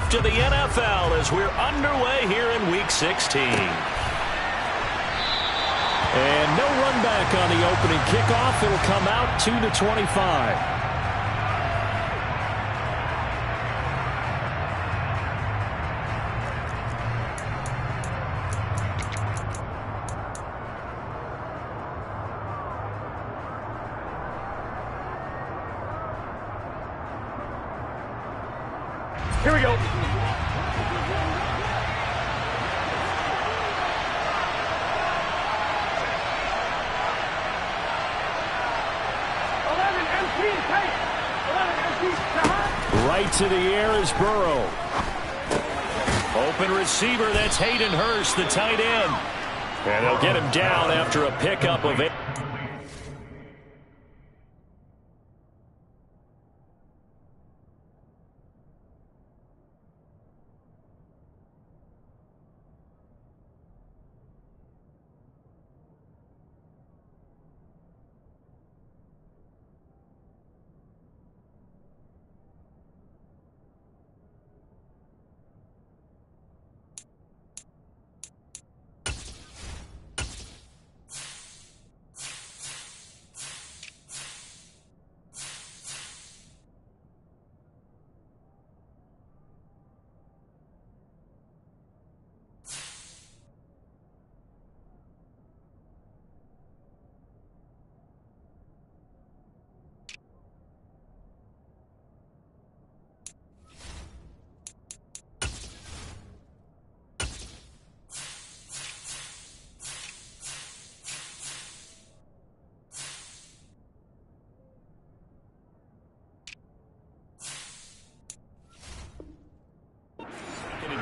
off to the NFL as we're underway here in Week 16. And no run back on the opening kickoff. It'll come out to the 25. Here we go. 11 Right to the air is Burrow. Open receiver, that's Hayden Hurst, the tight end. And they'll get him down after a pickup of 8.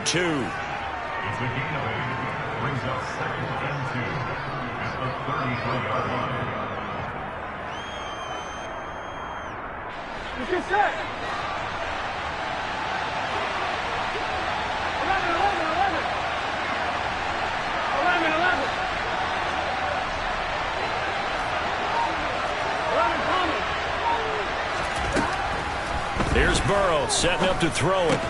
Two. It's a gain of 8. Brings up 2nd and 2 at the 33-yard line. You can set. 11. 11 coming. Here's Burrow setting up to throw it.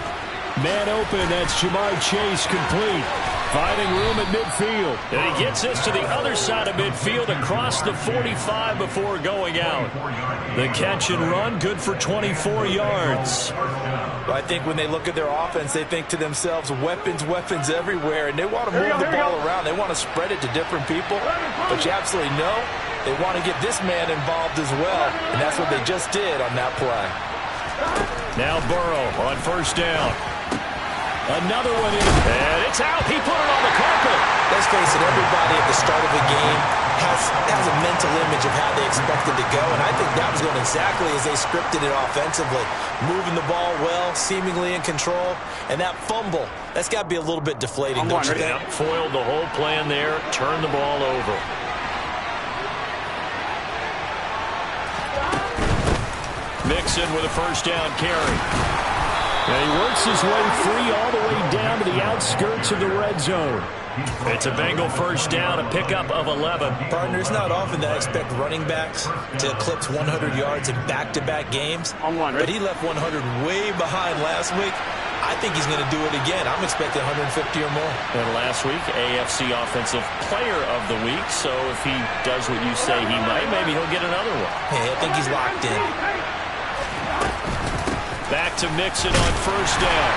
Man open, that's Jamar Chase complete. Finding room at midfield. And he gets this to the other side of midfield across the 45 before going out. The catch and run, good for 24 yards. Well, I think when they look at their offense, they think to themselves, weapons everywhere, and they want to move the ball around. They want to spread it to different people, but you absolutely know they want to get this man involved as well, and that's what they just did on that play. Now Burrow on first down. Another one in, and it's out. He put it on the carpet. Let's face it, everybody at the start of a game has a mental image of how they expect it to go, and I think that was going exactly as they scripted it offensively. Moving the ball well, seemingly in control, and that fumble, that's got to be a little bit deflating, don't you think? Foiled the whole plan there, turned the ball over. Mixon with a first down carry. And he works his way free all the way down to the outskirts of the red zone. It's a Bengal first down, a pickup of 11. Partner, it's not often that I expect running backs to eclipse 100 yards in back-to-back games. But he left 100 way behind last week. I think he's going to do it again. I'm expecting 150 or more. And last week, AFC Offensive Player of the Week. So if he does what you say he might, maybe he'll get another one. Hey, I think he's locked in. Back to Mixon on first down.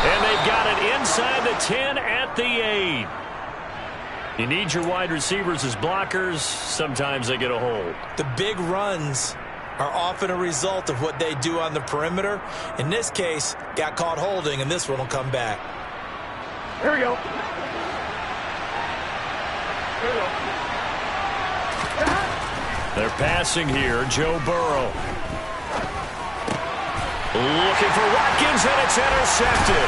And they've got it inside the 10 at the 8. You need your wide receivers as blockers. Sometimes they get a hold. The big runs are often a result of what they do on the perimeter. In this case, got caught holding, and this one will come back. Here we go. They're passing here. Joe Burrow. Looking for Watkins, and it's intercepted.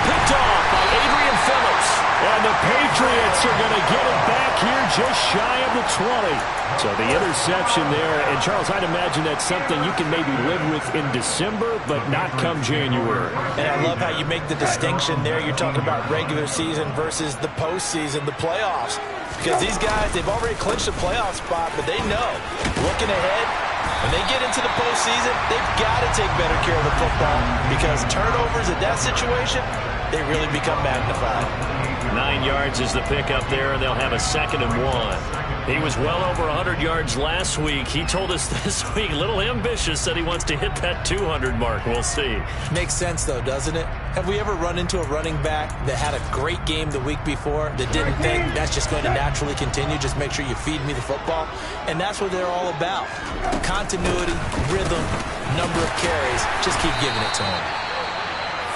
Picked off by Adrian Phillips. And the Patriots are going to get it back here just shy of the 20. So the interception there. And, Charles, I'd imagine that's something you can maybe live with in December, but not come January. And I love how you make the distinction there. You're talking about regular season versus the postseason, the playoffs. Because these guys, they've already clinched a playoff spot, but they know, looking ahead, When they get into the postseason, they've got to take better care of the football because turnovers in that situation, they really become magnified. 9 yards is the pickup there, and they'll have a 2nd and 1. He was well over 100 yards last week. He told us this week, a little ambitious, said he wants to hit that 200 mark. We'll see. Makes sense, though, doesn't it? Have we ever run into a running back that had a great game the week before that didn't think that's just going to naturally continue? Just make sure you feed me the football. And that's what they're all about. Continuity, rhythm, number of carries. Just keep giving it to him.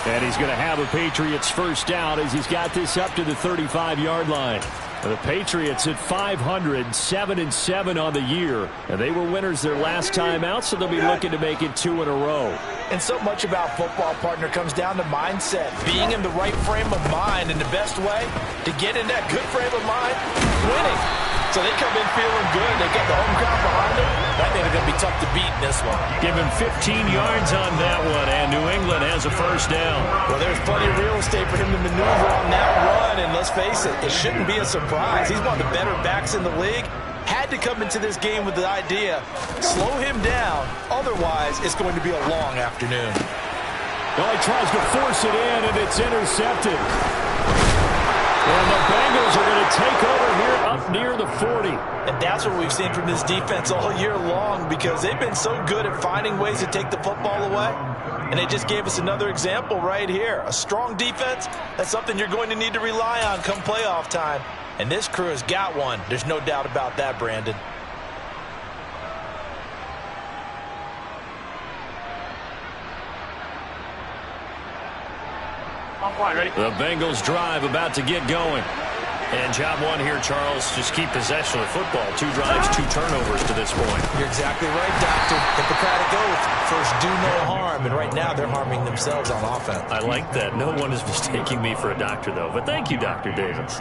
And he's going to have a Patriots first down as he's got this up to the 35-yard line. The Patriots at 500, 7-7 on the year. And they were winners their last time out, so they'll be looking to make it 2 in a row. And so much about football, partner, comes down to mindset. Being in the right frame of mind, and the best way to get in that good frame of mind, winning. So they come in feeling good. They get the home crowd behind them. I think they're going to be tough to beat in this one. Give him 15 yards on that one, and New England has a first down. Well, there's plenty of real estate for him to maneuver on that run, and let's face it, it shouldn't be a surprise. He's one of the better backs in the league. Had to come into this game with the idea, slow him down, otherwise it's going to be a long afternoon. Well, he tries to force it in, and it's intercepted. And the Bengals are going to take over here up near the 40. And that's what we've seen from this defense all year long because they've been so good at finding ways to take the football away. And they just gave us another example right here. A strong defense, that's something you're going to need to rely on come playoff time. And this crew has got one. There's no doubt about that, Brandon. Ready? The Bengals drive about to get going. And job one here, Charles, just keep possession of the football. 2 drives, 2 turnovers to this point. You're exactly right, Doctor. Hippocratic oath. First, do no harm. And right now, they're harming themselves on offense. I like that. No one is mistaking me for a doctor, though. But thank you, Dr. Davis.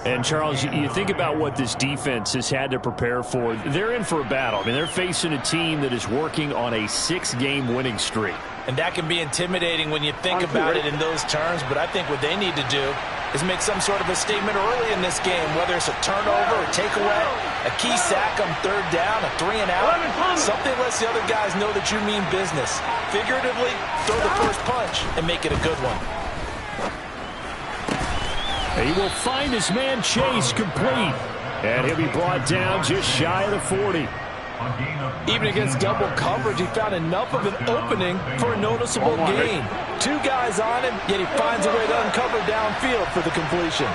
And, Charles, you think about what this defense has had to prepare for. They're in for a battle. I mean, they're facing a team that is working on a 6-game winning streak. And that can be intimidating when you think about it in those terms. But I think what they need to do is make some sort of a statement early in this game, whether it's a turnover, a takeaway, a key sack on 3rd down, a 3 and out. Something lets the other guys know that you mean business. Figuratively, throw the first punch and make it a good one. He will find his man Chase complete. And he'll be brought down just shy of the 40. Even against double coverage, he found enough of an opening for a noticeable gain. 2 guys on him, yet he finds a way to uncover downfield for the completion.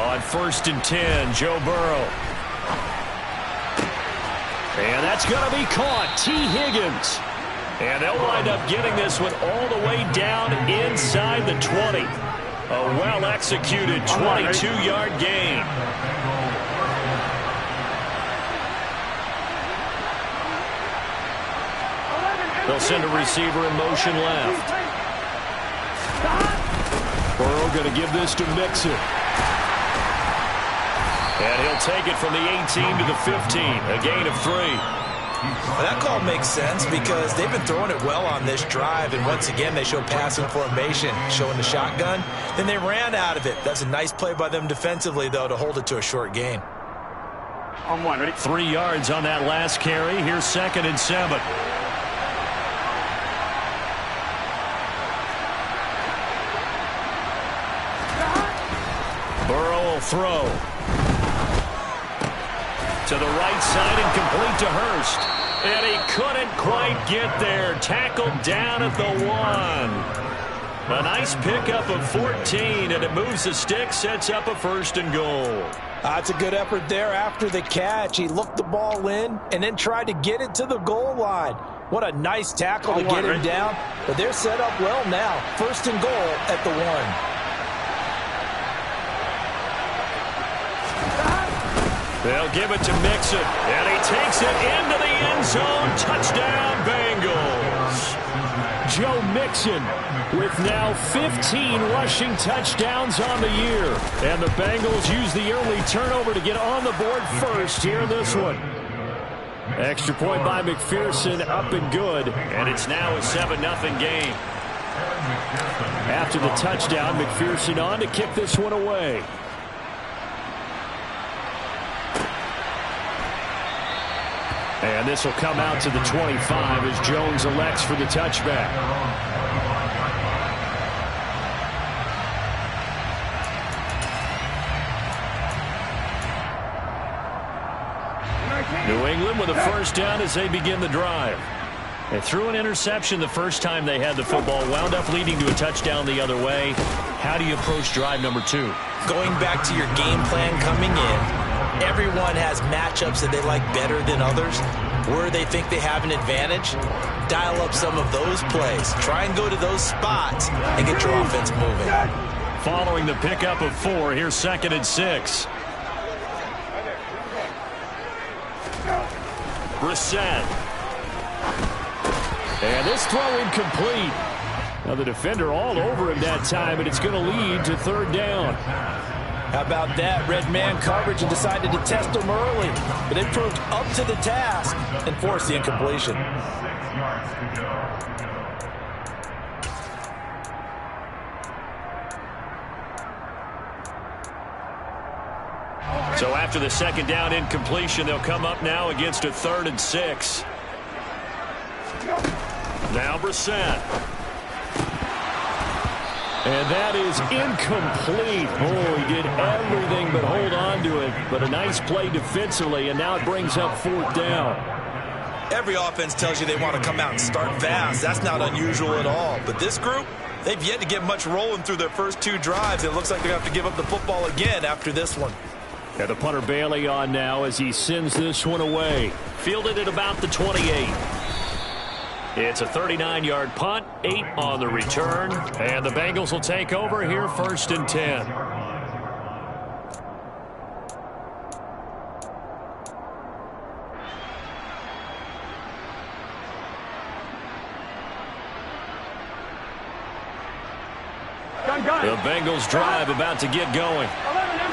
On 1st and 10, Joe Burrow. And that's going to be caught. T. Higgins. And they'll wind up getting this one all the way down inside the 20. A well-executed 22-yard gain. They'll send a receiver in motion left. Burrow going to give this to Mixon. And he'll take it from the 18 to the 15. A gain of 3. Well, that call makes sense because they've been throwing it well on this drive, and once again they show passing formation, showing the shotgun. Then they ran out of it. That's a nice play by them defensively, though, to hold it to a short gain. On 1, ready? 3 yards on that last carry. Here's 2nd and 7. Burrow will throw. To the right side and complete to Hurst. And he couldn't quite get there. Tackled down at the 1. A nice pickup of 14, and it moves the stick, sets up a 1st and goal. That's a good effort there after the catch. He looked the ball in and then tried to get it to the goal line. What a nice tackle to get him down. But they're set up well now. 1st and goal at the 1. They'll give it to Mixon, and he takes it into the end zone. Touchdown, Bengals. Joe Mixon with now 15 rushing touchdowns on the year. And the Bengals use the early turnover to get on the board first here in this one. Extra point by McPherson, up and good. And it's now a 7-0 game. After the touchdown, McPherson on to kick this one away. And this will come out to the 25 as Jones elects for the touchback. New England with a first down as they begin the drive. They threw an interception the first time they had the football, wound up leading to a touchdown the other way. How do you approach drive number 2? Going back to your game plan coming in, everyone has matchups that they like better than others. Where they think they have an advantage, dial up some of those plays. Try and go to those spots and get your offense moving. Following the pickup of 4, here's 2nd and 6. Brissett. And this throw incomplete. Now the defender all over him that time, and it's going to lead to 3rd down. How about that? Red man coverage and decided to test him early. But it proved up to the task and forced the incompletion. 6 yards to go. So after the 2nd down incompletion, they'll come up now against a 3rd and 6. Now Brissett. And that is incomplete. Oh, he did everything but hold on to it. But a nice play defensively, and now it brings up 4th down. Every offense tells you they want to come out and start fast. That's not unusual at all. But this group, they've yet to get much rolling through their first 2 drives. It looks like they're going to have to give up the football again after this one. And the punter Bailey on now as he sends this one away. Fielded at about the 28. It's a 39-yard punt, 8 on the return, and the Bengals will take over here 1st and 10. The Bengals drive about to get going.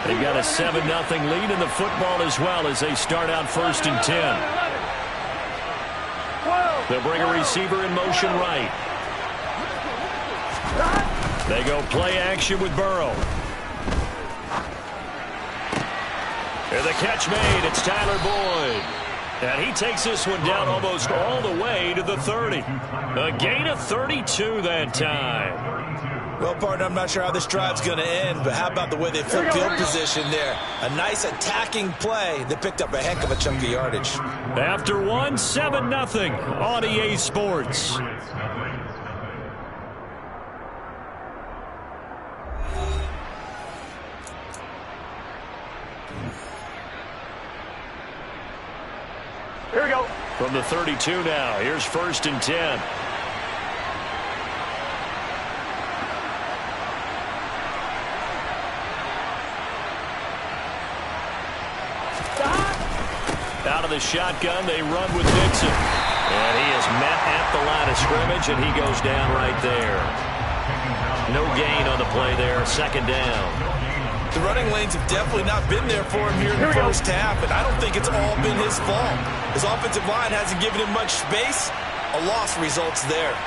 They've got a 7-0 lead in the football as well as they start out 1st and 10. They'll bring a receiver in motion right. They go play action with Burrow. And the catch made. It's Tyler Boyd. And he takes this one down almost all the way to the 30. A gain of 32 that time. Well, partner, I'm not sure how this drive's going to end, but how about the way they flipped field position there? A nice attacking play that picked up a heck of a chunk of yardage. After 1, 7-0 on EA Sports. Here we go. From the 32 now, here's 1st and 10. Out of the shotgun, they run with Dixon. And he is met at the line of scrimmage, and he goes down right there. No gain on the play there, 2nd down. The running lanes have definitely not been there for him here in the first half, and I don't think it's all been his fault. His offensive line hasn't given him much space. A loss results there.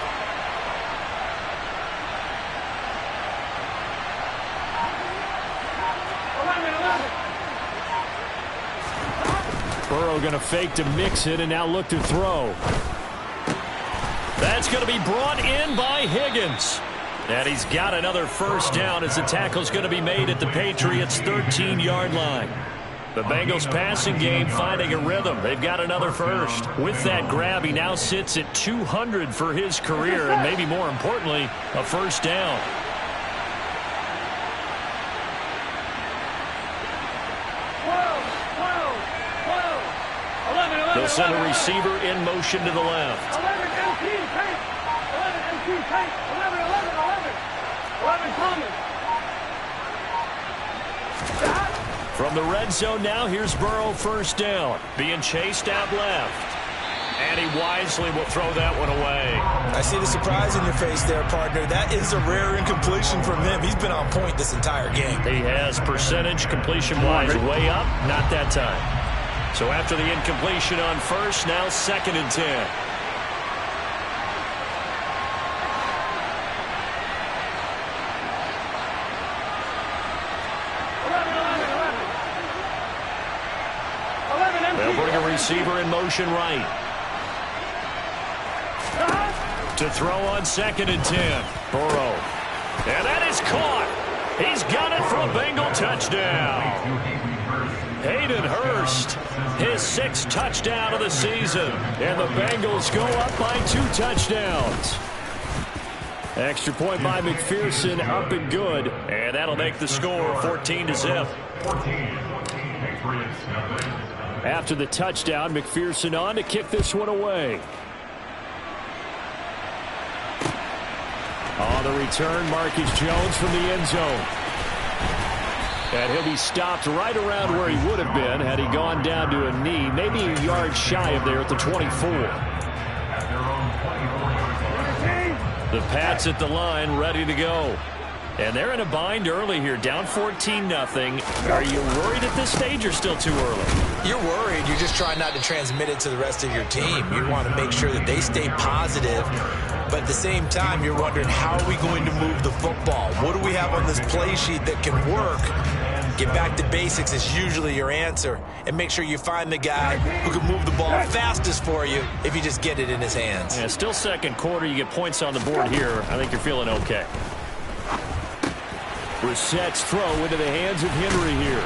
Burrow going to fake to mix it and now look to throw. That's going to be brought in by Higgins. And he's got another 1st down as the tackle's going to be made at the Patriots' 13-yard line. The Bengals passing game finding a rhythm. They've got another 1st. With that grab, he now sits at 200 for his career, and maybe more importantly, a 1st down. They'll send a receiver in motion to the left. 11, 18, tank. 11, 18, tank. 11, 11, 11. 11 coming. From the red zone now, here's Burrow 1st down. Being chased out left. And he wisely will throw that one away. I see the surprise in your face there, partner. That is a rare incompletion from him. He's been on point this entire game. He has percentage completion-wise way up. Not that time. So after the incompletion on 1st, now 2nd and 10. receiver in motion right. To throw on 2nd and 10. Burrow. And that is caught. He's got it for a Bengal touchdown. Hayden Hurst, his 6th touchdown of the season. And the Bengals go up by 2 touchdowns. Extra point by McPherson, up and good. And that'll make the score 14-0. After the touchdown, McPherson on to kick this one away. On the return, Marcus Jones from the end zone. And he'll be stopped right around where he would have been had he gone down to a knee, maybe a yard shy of there at the 24. The Pats at the line, ready to go. And they're in a bind early here, down 14-0. Are you worried at this stage or still too early? You're worried. You're just trying not to transmit it to the rest of your team. You want to make sure that they stay positive. But at the same time, you're wondering, how are we going to move the football? What do we have on this play sheet that can work? Get back to basics is usually your answer. And make sure you find the guy who can move the ball fastest for you if you just get it in his hands. Yeah, still second quarter. You get points on the board here. I think you're feeling okay. Brissett's throw into the hands of Henry here.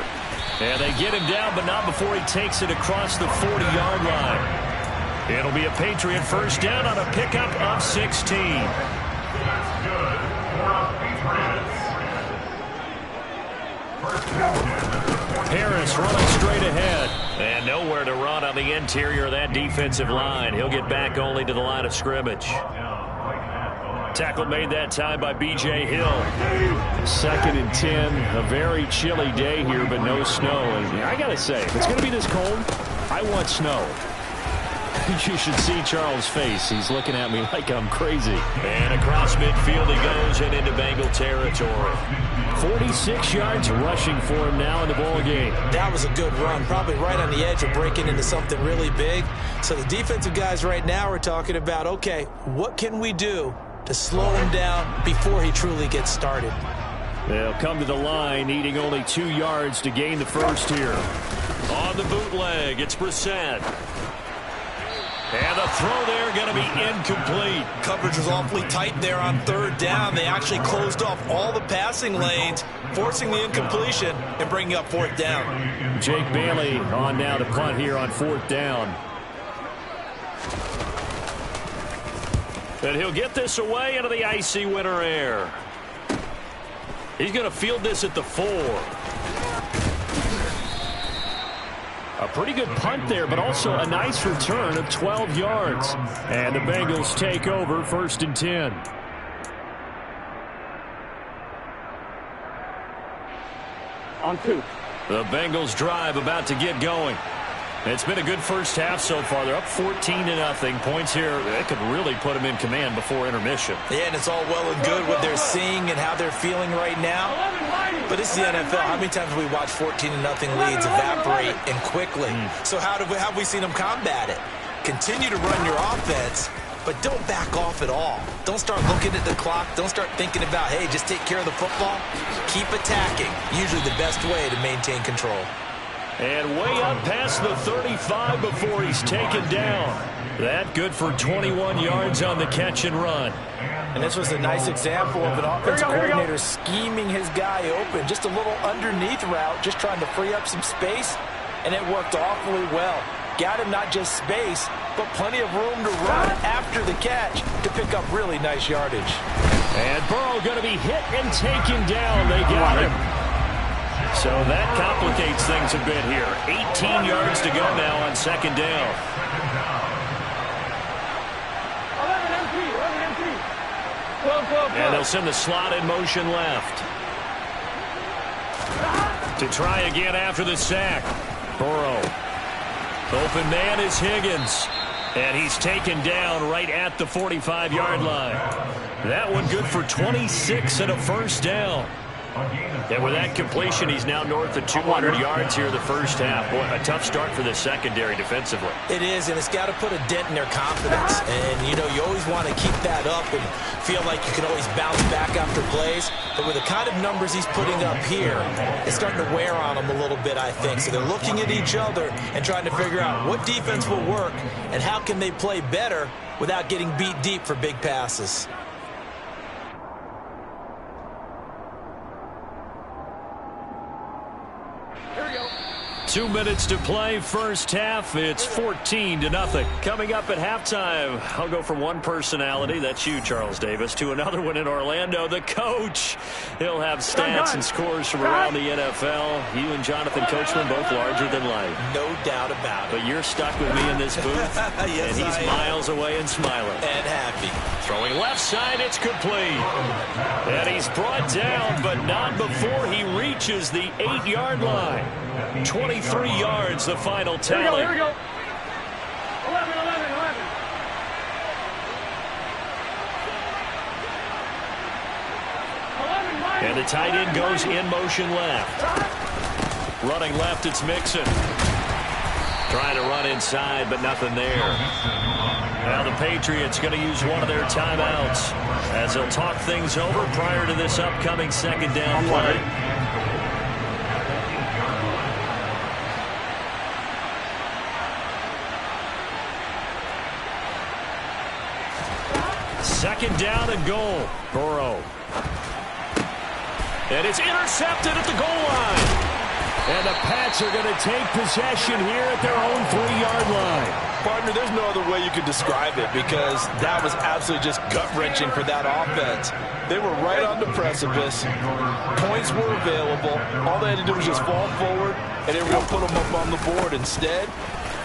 And they get him down, but not before he takes it across the 40-yard line. It'll be a Patriot first down on a pickup of 16. That's good for Patriots. Harris running straight ahead. And nowhere to run on the interior of that defensive line. He'll get back only to the line of scrimmage. Tackle made that time by B.J. Hill. 2nd and 10. A very chilly day here, but no snow. And I got to say, if it's going to be this cold, I want snow. You should see Charles' face. He's looking at me like I'm crazy. And across midfield he goes and into Bengal territory. 46 yards rushing for him now in the ball game. That was a good run, probably right on the edge of breaking into something really big. So the defensive guys right now are talking about, okay, what can we do to slow him down before he truly gets started? They'll come to the line, needing only 2 yards to gain the first here. On the bootleg, it's Brissett. And the throw there going to be incomplete. Coverage was awfully tight there on 3rd down. They actually closed off all the passing lanes, forcing the incompletion and bringing up 4th down. Jake Bailey on now to punt here on 4th down. And he'll get this away into the icy winter air. He's going to field this at the 4. A pretty good punt there, but also a nice return of 12 yards. And the Bengals take over 1st and 10. On 2. The Bengals drive about to get going. It's been a good first half so far. They're up 14-0. Points here, they could really put them in command before intermission. Yeah, and it's all well and good what they're seeing and how they're feeling right now. But this is the NFL. How many times have we watched 14-0 leads evaporate and quickly? So how have we seen them combat it? Continue to run your offense, but don't back off at all. Don't start looking at the clock. Don't start thinking about, hey, just take care of the football. Keep attacking. Usually the best way to maintain control. And way up past the 35 before he's taken down. That good for 21 yards on the catch and run. And this was a nice example of an offensive coordinator scheming his guy open. Just a little underneath route, just trying to free up some space, and it worked awfully well. Got him not just space, but plenty of room to run after the catch to pick up really nice yardage. And Burrow going to be hit and taken down. They got him. So that complicates things a bit here. 18 yards to go now on 2nd down. 12. And they'll send the slot in motion left. To try again after the sack. Burrow. Open man is Higgins. And he's taken down right at the 45-yard line. That one good for 26 and a first down. And with that completion, he's now north of 200 yards here the first half. Boy, a tough start for this secondary defensively. It is, and it's got to put a dent in their confidence. And, you know, you always want to keep that up and feel like you can always bounce back after plays. But with the kind of numbers he's putting up here, it's starting to wear on them a little bit, I think. So they're looking at each other and trying to figure out what defense will work and how can they play better without getting beat deep for big passes. Here we go. 2 minutes to play, first half. It's 14-0. Coming up at halftime, I'll go from one personality, that's you, Charles Davis, to another one in Orlando, the coach. He'll have stats and scores from around the NFL. You and Jonathan Coachman both larger than life. No doubt about it. But you're stuck with me in this booth, yes, and he's miles away and smiling. And happy. Throwing left side, it's complete. And he's brought down, but not before he reaches the 8-yard line. 23 yards, the final tally. Here we go. 11. And the tight end goes in motion left. Running left, it's Mixon. Trying to run inside, but nothing there. Now the Patriots going to use one of their timeouts as they'll talk things over prior to this upcoming second down play. Second down and goal. Burrow. And it's intercepted at the goal line. And the Pats are going to take possession here at their own 3-yard line. Partner, there's no other way you could describe it because that was absolutely just gut-wrenching for that offense. They were right on the precipice. Points were available. All they had to do was just fall forward, and they were going to put them up on the board. Instead,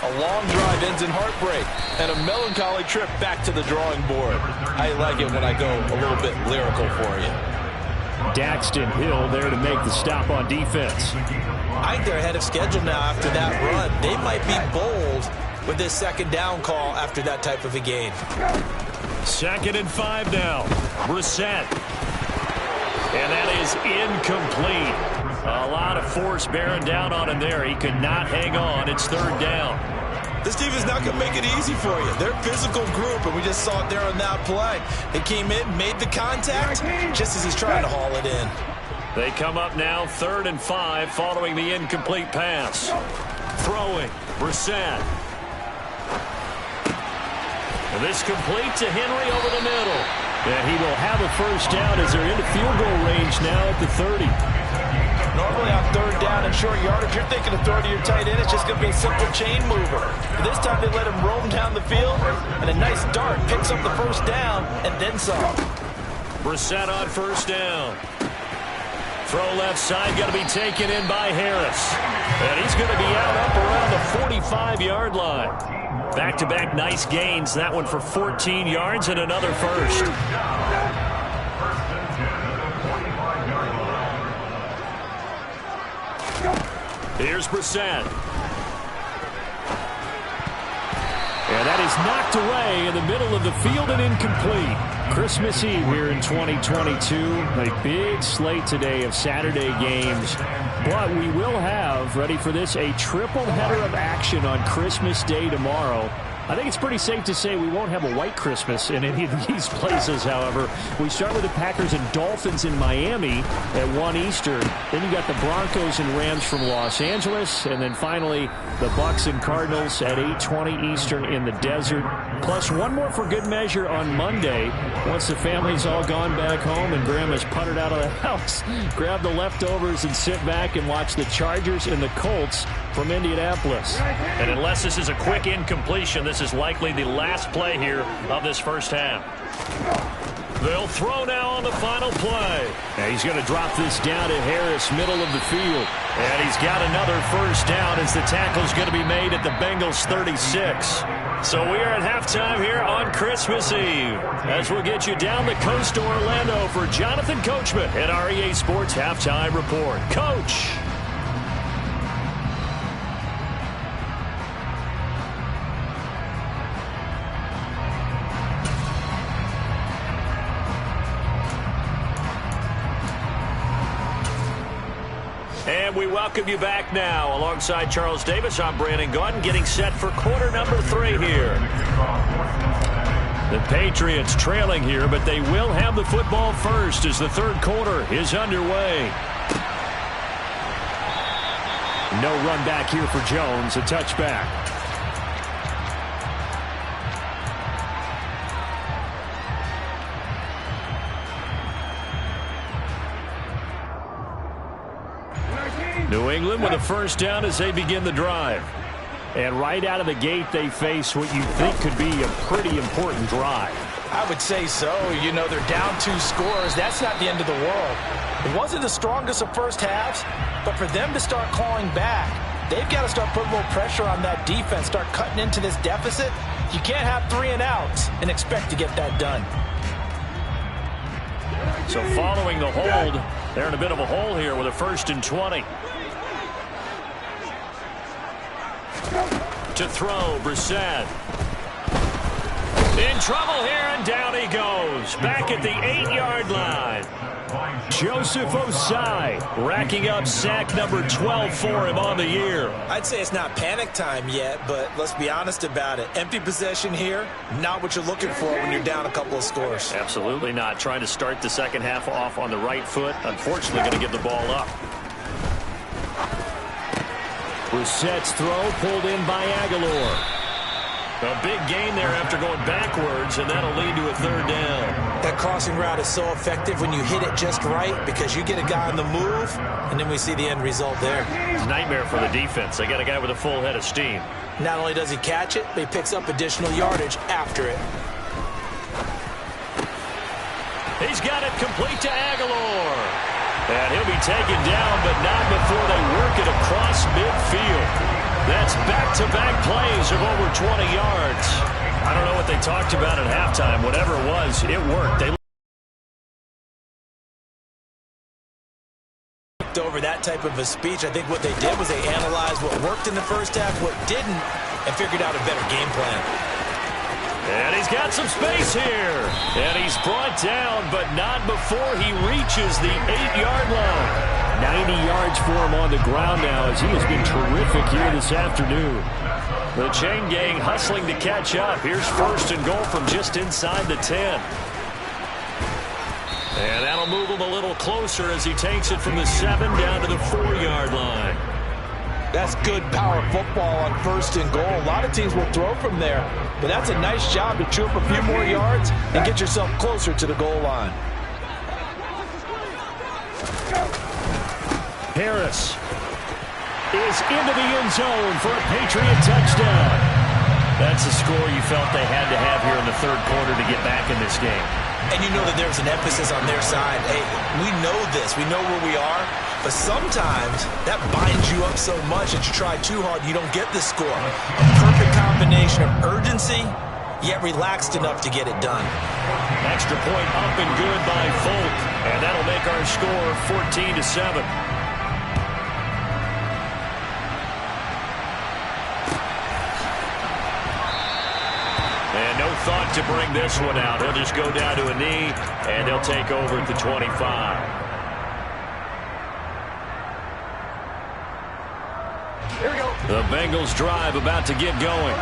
a long drive ends in heartbreak and a melancholy trip back to the drawing board. I like it when I go a little bit lyrical for you. Daxton Hill there to make the stop on defense. I think they're ahead of schedule now after that run. They might be bold with this second down call after that type of a game. 2nd and 5 now. Brissett. And that is incomplete. A lot of force bearing down on him there. He could not hang on. It's 3rd down. This team is not going to make it easy for you. They're a physical group, and we just saw it there on that play. They came in, made the contact, just as he's trying to haul it in. They come up now, 3rd and 5, following the incomplete pass. Throwing, Brissett. And this complete to Henry over the middle. Yeah, he will have a first down as they're into field goal range now at the 30. Normally on 3rd down and short yardage, you're thinking of throwing to your tight end. It's just going to be a simple chain mover. But this time they let him roam down the field, and a nice dart picks up the first down and then some. Brissett on 1st down. Throw left side, got to be taken in by Harris. And he's going to be out up around the 45-yard line. Back-to-back nice gains. That one for 14 yards and another first. Here's Brissett. And that is knocked away in the middle of the field and incomplete. Christmas Eve here in 2022. A big slate today of Saturday games. But we will have, ready for this, a triple header of action on Christmas Day tomorrow. I think it's pretty safe to say we won't have a white Christmas in any of these places, however. We start with the Packers and Dolphins in Miami at 1 Eastern. Then you got the Broncos and Rams from Los Angeles. And then finally, the Bucs and Cardinals at 8:20 Eastern in the desert. Plus one more for good measure on Monday. Once the family's all gone back home and Grandma's puttered out of the house, grab the leftovers and sit back and watch the Chargers and the Colts from Indianapolis. And unless this is a quick incompletion, this is likely the last play here of this first half. They'll throw now on the final play. And he's going to drop this down to Harris, middle of the field. And he's got another first down as the tackle's going to be made at the Bengals 36. So we are at halftime here on Christmas Eve as we'll get you down the coast to Orlando for Jonathan Coachman at our EA Sports Halftime Report. Coach. And we welcome you back now. Alongside Charles Davis, I'm Brandon Gaudin, getting set for quarter number 3 here. The Patriots trailing here, but they will have the football first as the third quarter is underway. No run back here for Jones, a touchback. New England with a first down as they begin the drive. And right out of the gate, they face what you think could be a pretty important drive. I would say so. You know, they're down 2 scores. That's not the end of the world. It wasn't the strongest of first halves, but for them to start clawing back, they've got to start putting a little pressure on that defense, start cutting into this deficit. You can't have 3 and outs and expect to get that done. So following the hold, they're in a bit of a hole here with a 1st and 20. To throw, Brissett. In trouble here, and down he goes. Back at the 8-yard line. Joseph Osai racking up sack number 12 for him on the year. I'd say it's not panic time yet, but let's be honest about it. Empty possession here, not what you're looking for when you're down a couple of scores. Absolutely not. Trying to start the second half off on the right foot. Unfortunately, going to give the ball up. Brissett's throw pulled in by Aguilar. A big gain there after going backwards, and that'll lead to a 3rd down. That crossing route is so effective when you hit it just right because you get a guy on the move, and then we see the end result there. It's a nightmare for the defense. They got a guy with a full head of steam. Not only does he catch it, but he picks up additional yardage after it. He's got it complete to Aguilar. And he'll be taken down, but not before they work it across midfield. That's back-to-back plays of over 20 yards. I don't know what they talked about at halftime. Whatever it was, it worked. They looked over that type of a speech. I think what they did was they analyzed what worked in the first half, what didn't, and figured out a better game plan. And he's got some space here. And he's brought down, but not before he reaches the 8-yard line. 90 yards for him on the ground now as he has been terrific here this afternoon. The chain gang hustling to catch up. Here's 1st and goal from just inside the 10. And that'll move him a little closer as he takes it from the 7 down to the 4-yard line. That's good power football on 1st and goal. A lot of teams will throw from there, but that's a nice job to chew up a few more yards and get yourself closer to the goal line. Harris is into the end zone for a Patriot touchdown. That's a score you felt they had to have here in the 3rd quarter to get back in this game. And you know that there's an emphasis on their side. Hey, we know this. We know where we are. But sometimes that binds you up so much that you try too hard, you don't get the score. A perfect combination of urgency, yet relaxed enough to get it done. Extra point up and good by Folk. And that'll make our score 14-7. And no thought to bring this one out. He'll just go down to a knee, and they'll take over at the 25. The Bengals drive about to get going.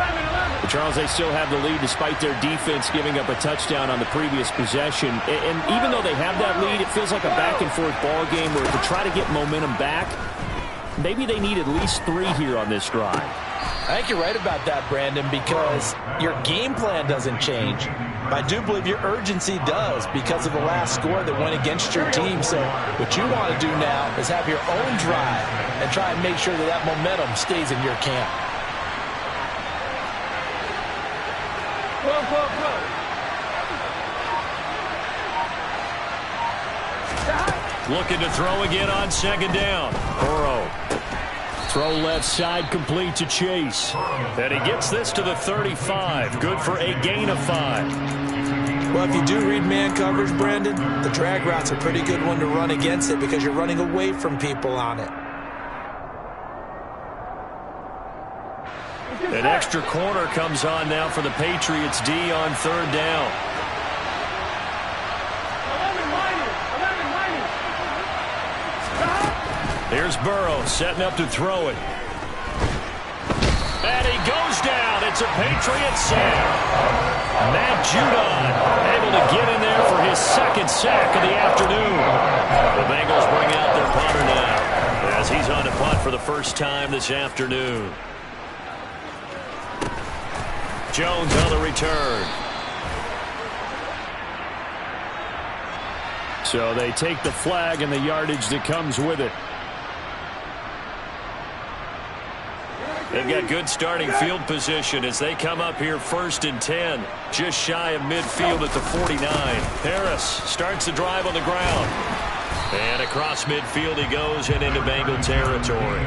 But Charles, they still have the lead despite their defense giving up a touchdown on the previous possession. And even though they have that lead, it feels like a back-and-forth ball game where to try to get momentum back, maybe they need at least 3 here on this drive. I think you're right about that, Brandon, because your game plan doesn't change. But I do believe your urgency does because of the last score that went against your team. So what you want to do now is have your own drive and try and make sure that that momentum stays in your camp. Looking to throw again on 2nd down. Burrow. Throw left side complete to Chase. And he gets this to the 35. Good for a gain of 5. Well, if you do read man coverage, Brandon, the drag route's a pretty good one to run against it because you're running away from people on it. An extra corner comes on now for the Patriots D on 3rd down. Here's Burrow setting up to throw it. And he goes down. It's a Patriot sack. Matt Judon able to get in there for his second sack of the afternoon. The Bengals bring out their punter now as he's on to punt for the first time this afternoon. Jones on the return. So they take the flag and the yardage that comes with it. They've got good starting field position as they come up here 1st and 10. Just shy of midfield at the 49. Harris starts the drive on the ground. And across midfield he goes and into Bengal territory.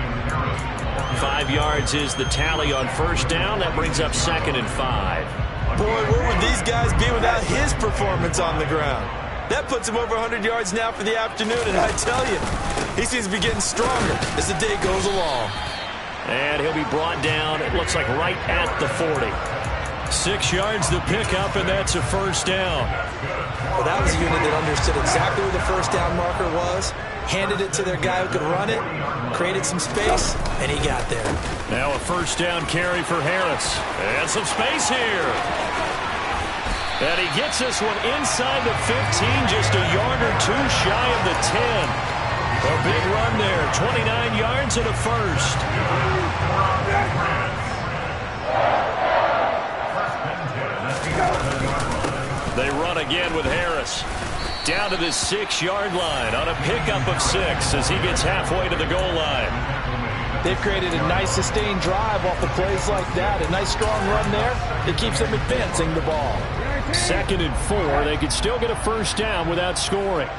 5 yards is the tally on first down. That brings up 2nd and 5. Boy, where would these guys be without his performance on the ground? That puts him over 100 yards now for the afternoon, and I tell you, he seems to be getting stronger as the day goes along. And he'll be brought down, it looks like right at the 40. 6 yards the pickup, and that's a first down. Well, that was a unit that understood exactly where the first down marker was, handed it to their guy who could run it, created some space, and he got there. Now a first down carry for Harris. And some space here. And he gets this one inside the 15, just a yard or two shy of the 10. A big run there, 29 yards and a first. They run again with Harris. Down to the 6-yard line on a pickup of 6 as he gets halfway to the goal line. They've created a nice sustained drive off the plays like that. A nice strong run there. It keeps them advancing the ball. 2nd and 4. They could still get a first down without scoring.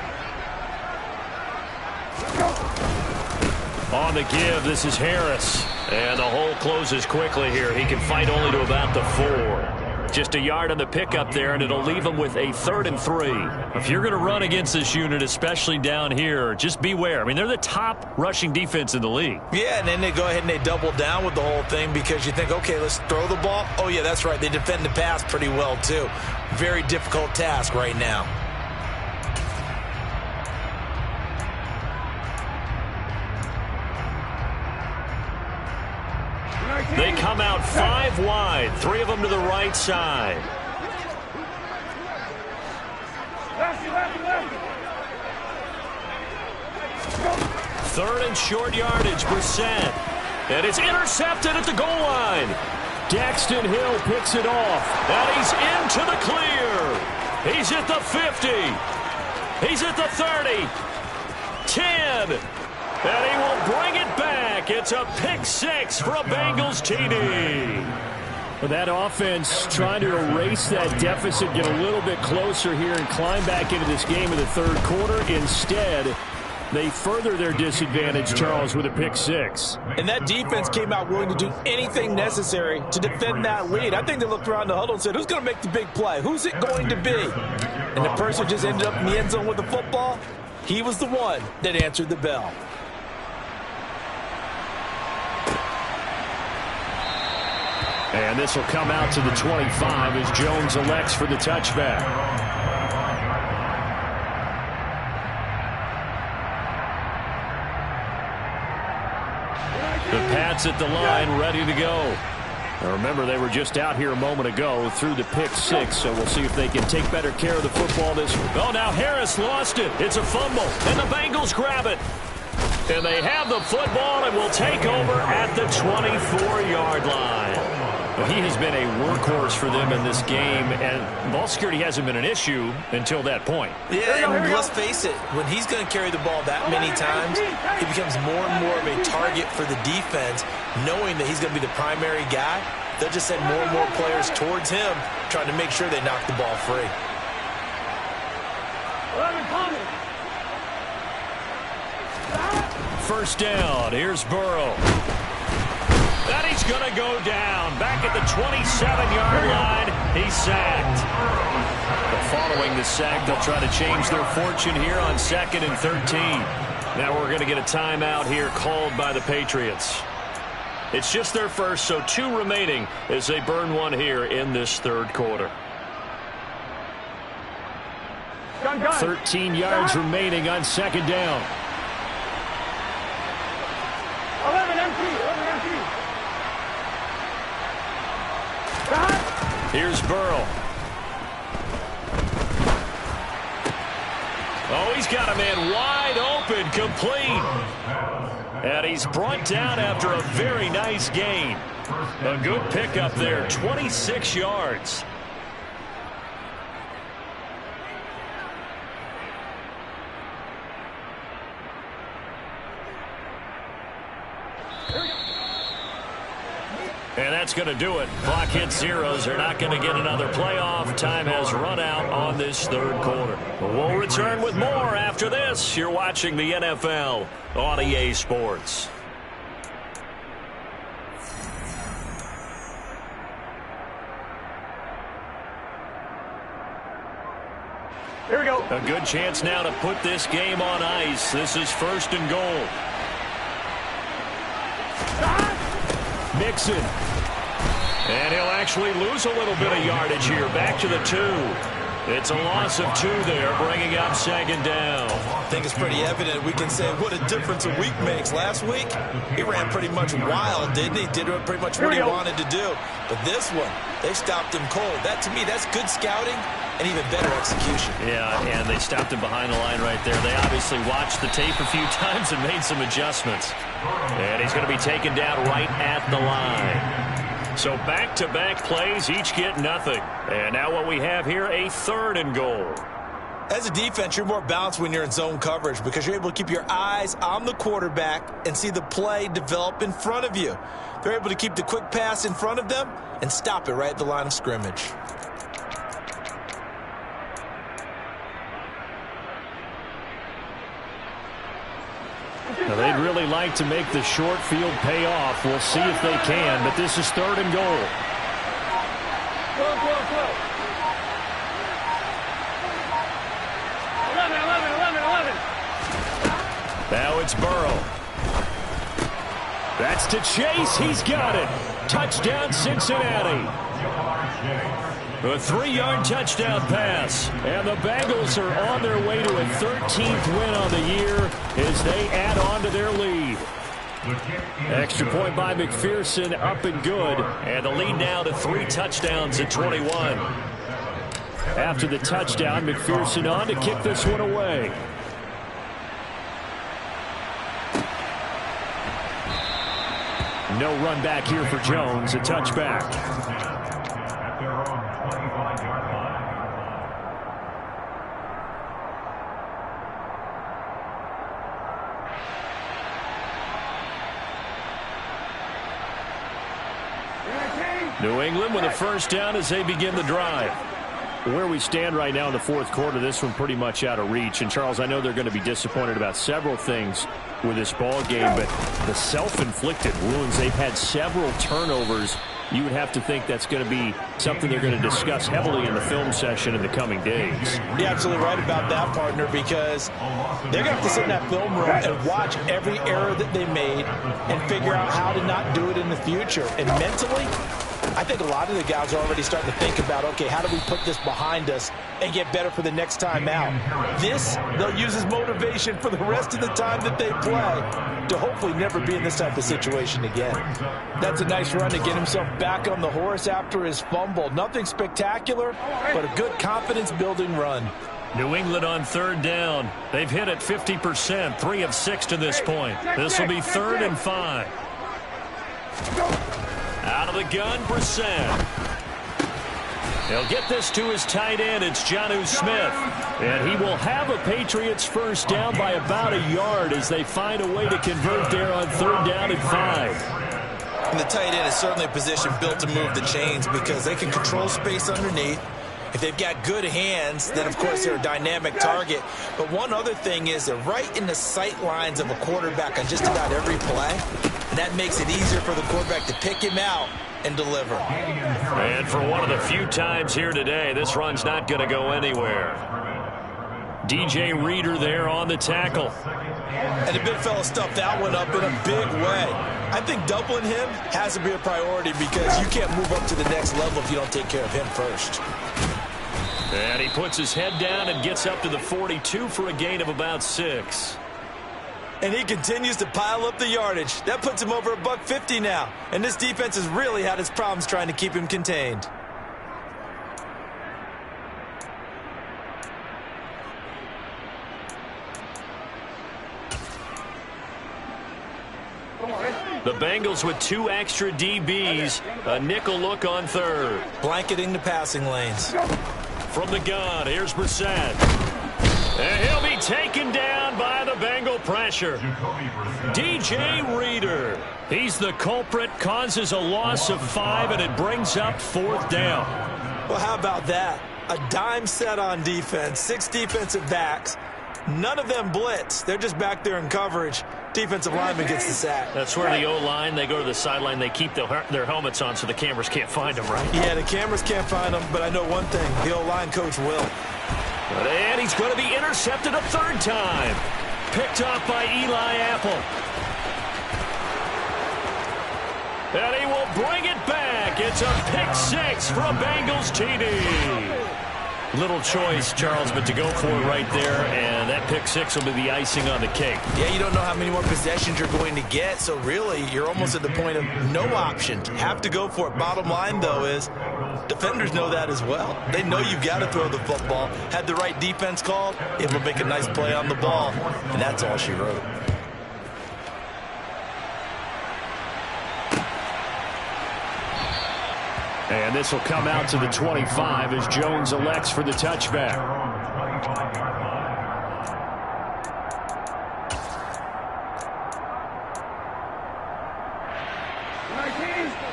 On the give, this is Harris. And the hole closes quickly here. He can fight only to about the 4. Just a yard on the pickup there, and it'll leave him with a 3rd and 3. If you're going to run against this unit, especially down here, just beware. I mean, they're the top rushing defense in the league. Yeah, and then they go ahead and they double down with the whole thing because you think, okay, let's throw the ball. Oh, yeah, that's right. They defend the pass pretty well, too. Very difficult task right now. They come out 5 wide, 3 of them to the right side. Third and short yardage, Brissett. And it's intercepted at the goal line. Daxton Hill picks it off. And he's into the clear. He's at the 50. He's at the 30. 10. And he will bring it back. It's a pick 6 for a Bengals TD. Well, that offense trying to erase that deficit, get a little bit closer here and climb back into this game in the 3rd quarter. Instead, they further their disadvantage, Charles, with a pick 6. And that defense came out willing to do anything necessary to defend that lead. I think they looked around the huddle and said, who's going to make the big play? Who's it going to be? And the person who just ended up in the end zone with the football, he was the one that answered the bell. And this will come out to the 25 as Jones elects for the touchback. The Pats at the line, ready to go. Now remember, they were just out here a moment ago through the pick 6, so we'll see if they can take better care of the football this week. Oh, now Harris lost it. It's a fumble, and the Bengals grab it. And they have the football and will take over at the 24-yard line. He has been a workhorse for them in this game, and ball security hasn't been an issue until that point. Yeah, and let's face it, when he's going to carry the ball that many times, he becomes more and more of a target for the defense, knowing that he's going to be the primary guy. They'll just send more and more players towards him, trying to make sure they knock the ball free. First down, here's Burrow. And he's going to go down. Back at the 27-yard line, he's sacked. But following the sack, they'll try to change their fortune here on 2nd and 13. Now we're going to get a timeout here called by the Patriots. It's just their first, so 2 remaining as they burn one here in this 3rd quarter. 13 yards remaining on 2nd down. Here's Burrow. Oh, he's got a man wide open, complete. And he's brought down after a very nice gain. A good pickup there, 26 yards. And that's going to do it. Clock hits zeros. They're not going to get another playoff. Time has run out on this third quarter. We'll return with more after this. You're watching the NFL on EA Sports. Here we go. A good chance now to put this game on ice. This is 1st and goal. Mixon. And he'll actually lose a little bit of yardage here. Back to the 2. It's a loss of 2 there, bringing up 2nd down. I think it's pretty evident. We can say what a difference a week makes. Last week, he ran pretty much wild, didn't he? Did pretty much what he wanted to do. But this one, they stopped him cold. That, to me, that's good scouting and even better execution. Yeah, and they stopped him behind the line right there. They obviously watched the tape a few times and made some adjustments. And he's going to be taken down right at the line. So back-to-back plays, each get nothing. And now what we have here, a 3rd and goal. As a defense, you're more balanced when you're in zone coverage because you're able to keep your eyes on the quarterback and see the play develop in front of you. They're able to keep the quick pass in front of them and stop it right at the line of scrimmage. Now, they'd really like to make the short field pay off. We'll see if they can, but this is 3rd and goal. Go. 11. Now it's Burrow. That's to Chase. He's got it. Touchdown, Cincinnati. A 3-yard touchdown pass. And the Bengals are on their way to a 13th win on the year as they add on to their lead. Extra point by McPherson, up and good. And the lead now to 3 touchdowns at 21. After the touchdown, McPherson on to kick this one away. No run back here for Jones. A touchback. At their own 25-yard line. New England with a 1st down as they begin the drive. Where we stand right now in the 4th quarter, this one pretty much out of reach. And, Charles, I know they're going to be disappointed about several things with this ball game, but the self-inflicted wounds, they've had several turnovers. You would have to think that's going to be something they're going to discuss heavily in the film session in the coming days. You're absolutely right about that, partner, because they're going to have to sit in that film room and watch every error that they made and figure out how to not do it in the future. And mentally, I think a lot of the guys are already starting to think about, okay, how do we put this behind us and get better for the next time out? This, they'll use as motivation for the rest of the time that they play to hopefully never be in this type of situation again. That's a nice run to get himself back on the horse after his fumble. Nothing spectacular, but a good confidence-building run. New England on 3rd down. They've hit it 50%, 3 of 6 to this point. This will be 3rd and 5. Out of the gun, Brissett. He'll get this to his tight end. It's Jonnu Smith. And he will have a Patriots 1st down by about a yard as they find a way to convert there on 3rd down and 5. And the tight end is certainly a position built to move the chains because they can control space underneath. If they've got good hands, then, of course, they're a dynamic target. But one other thing is they're right in the sight lines of a quarterback on just about every play. And that makes it easier for the quarterback to pick him out and deliver. And for one of the few times here today, this run's not going to go anywhere. DJ Reader there on the tackle. And the big fella stuffed that one up in a big way. I think doubling him has to be a priority because you can't move up to the next level if you don't take care of him first. And he puts his head down and gets up to the 42 for a gain of about 6. And he continues to pile up the yardage. That puts him over $150 now. And this defense has really had its problems trying to keep him contained. The Bengals with 2 extra DBs. A nickel look on third. Blanketing the passing lanes. From the gun, here's Brissett. And he'll be taken down by the Bengal pressure. DJ Reader. He's the culprit, causes a loss of 5, and it brings up 4th down. Well, how about that? A dime set on defense, 6 defensive backs. None of them blitz. They're just back there in coverage. Defensive lineman gets the sack. That's where the O-line, they go to the sideline, they keep their helmets on so the cameras can't find them, right? Yeah, the cameras can't find them, but I know one thing. The O-line coach will. And he's going to be intercepted a 3rd time. Picked off by Eli Apple. And he will bring it back. It's a pick 6 for a Bengals TD. Little choice, Charles, but to go for it right there, and that pick 6 will be the icing on the cake. Yeah, you don't know how many more possessions you're going to get, so really, you're almost at the point of no option. Have to go for it. Bottom line, though, is defenders know that as well. They know you've got to throw the football. Had the right defense called, able to make a nice play on the ball, and that's all she wrote. And this will come out to the 25 as Jones elects for the touchback.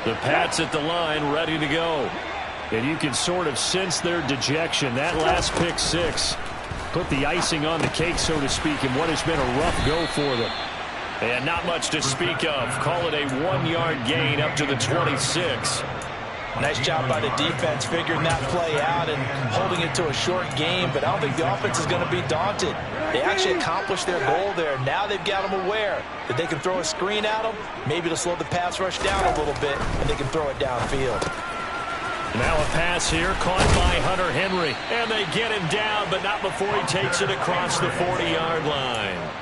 The Pats at the line, ready to go. And you can sort of sense their dejection. That last pick 6 put the icing on the cake, so to speak, in what has been a rough go for them. And not much to speak of. Call it a 1-yard gain up to the 26. Nice job by the defense figuring that play out and holding it to a short game, but I don't think the offense is going to be daunted. They actually accomplished their goal there. Now they've got them aware that they can throw a screen at them, maybe to slow the pass rush down a little bit, and they can throw it downfield. Now a pass here caught by Hunter Henry. And they get him down, but not before he takes it across the 40-yard line.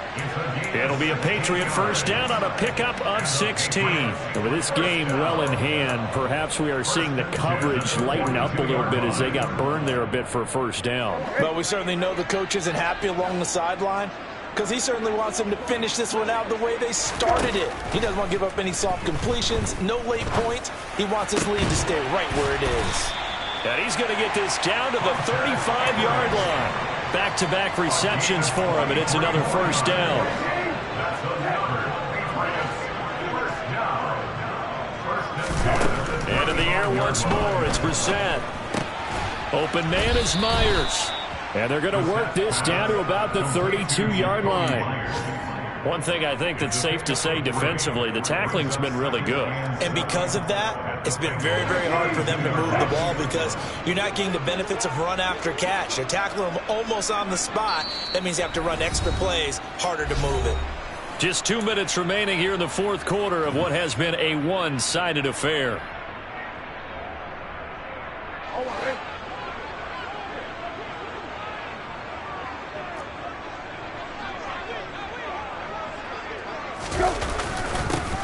It'll be a Patriot 1st down on a pickup of 16. And with this game well in hand, perhaps we are seeing the coverage lighten up a little bit as they got burned there a bit for a 1st down. But we certainly know the coach isn't happy along the sideline because he certainly wants them to finish this one out the way they started it. He doesn't want to give up any soft completions, no late points. He wants his lead to stay right where it is. And he's going to get this down to the 35-yard line. Back-to-back receptions for him, and it's another 1st down. And in the air once more, it's Brissett. Open man is Myers. And they're going to work this down to about the 32-yard line. One thing I think that's safe to say defensively, the tackling's been really good. And because of that, it's been very, very hard for them to move the ball because you're not getting the benefits of run after catch. They're tackling them almost on the spot. That means you have to run extra plays, harder to move it. Just 2 minutes remaining here in the 4th quarter of what has been a one-sided affair.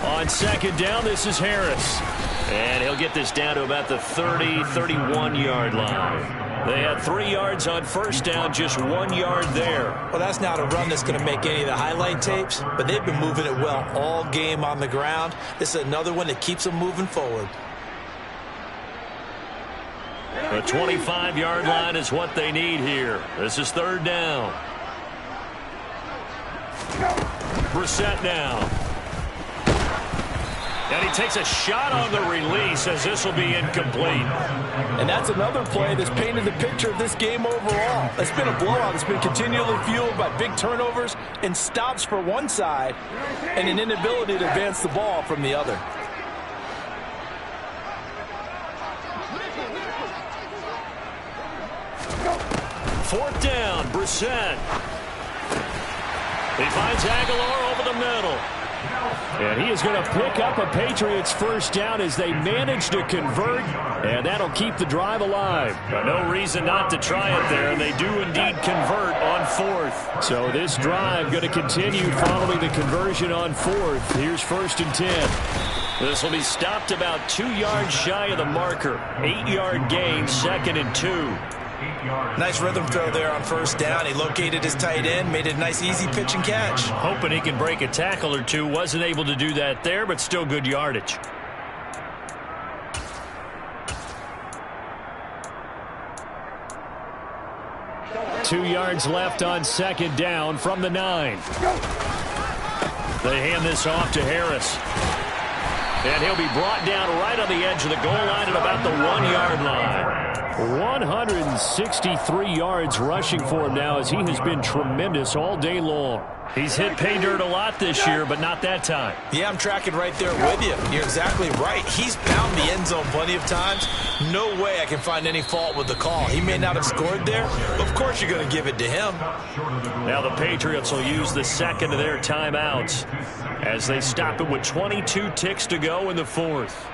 On 2nd down, this is Harris. And he'll get this down to about the 30, 31-yard line. They had 3 yards on 1st down, just 1 yard there. Well, that's not a run that's going to make any of the highlight tapes, but they've been moving it well all game on the ground. This is another one that keeps them moving forward. The 25-yard line is what they need here. This is 3rd down. Brissett now. And he takes a shot on the release as this will be incomplete. And that's another play that's painted the picture of this game overall. It's been a blowout. It's been continually fueled by big turnovers and stops for one side and an inability to advance the ball from the other. Fourth down, Brissett. He finds Aguilar over the middle. And he is going to pick up a Patriots 1st down as they manage to convert, and that'll keep the drive alive. But no reason not to try it there, and they do indeed convert on 4th. So this drive going to continue following the conversion on 4th. Here's 1st and 10. This will be stopped about 2 yards shy of the marker. 8-yard gain, 2nd and 2. Nice rhythm throw there on first down. He located his tight end, made it a nice, easy pitch and catch. Hoping he can break a tackle or two. Wasn't able to do that there, but still good yardage. Two yards left on second down from the 9. They hand this off to Harris. And he'll be brought down right on the edge of the goal line at about the 1-yard line. 163 yards rushing for him now as he has been tremendous all day long. He's hit pay dirt a lot this year, but not that time. Yeah, I'm tracking right there with you. You're exactly right. He's found the end zone plenty of times. No way I can find any fault with the call. He may not have scored there, but of course you're going to give it to him. Now the Patriots will use the second of their timeouts as they stop it with 22 ticks to go in the fourth.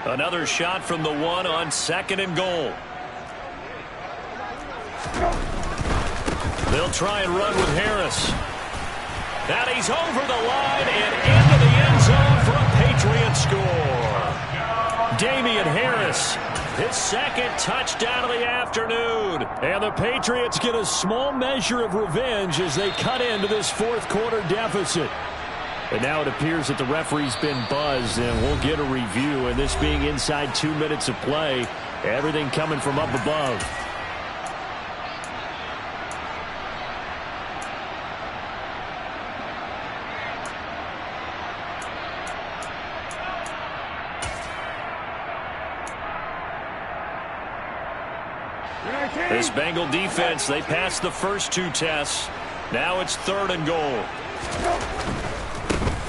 Another shot from the 1 on second and goal. They'll try and run with Harris. And he's over the line and into the end zone for a Patriot score. Damian Harris, his second touchdown of the afternoon. And the Patriots get a small measure of revenge as they cut into this fourth quarter deficit. And now it appears that the referee's been buzzed, and we'll get a review. And this being inside 2 minutes of play, everything coming from up above. This Bengal defense, they passed the first 2 tests. Now it's third and goal.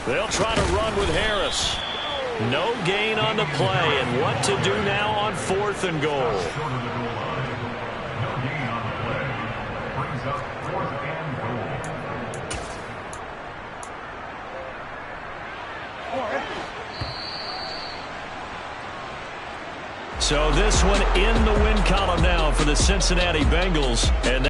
They'll try to run with Harris. No gain on the play, and what to do now on fourth and goal. So this one in the win column now for the Cincinnati Bengals. And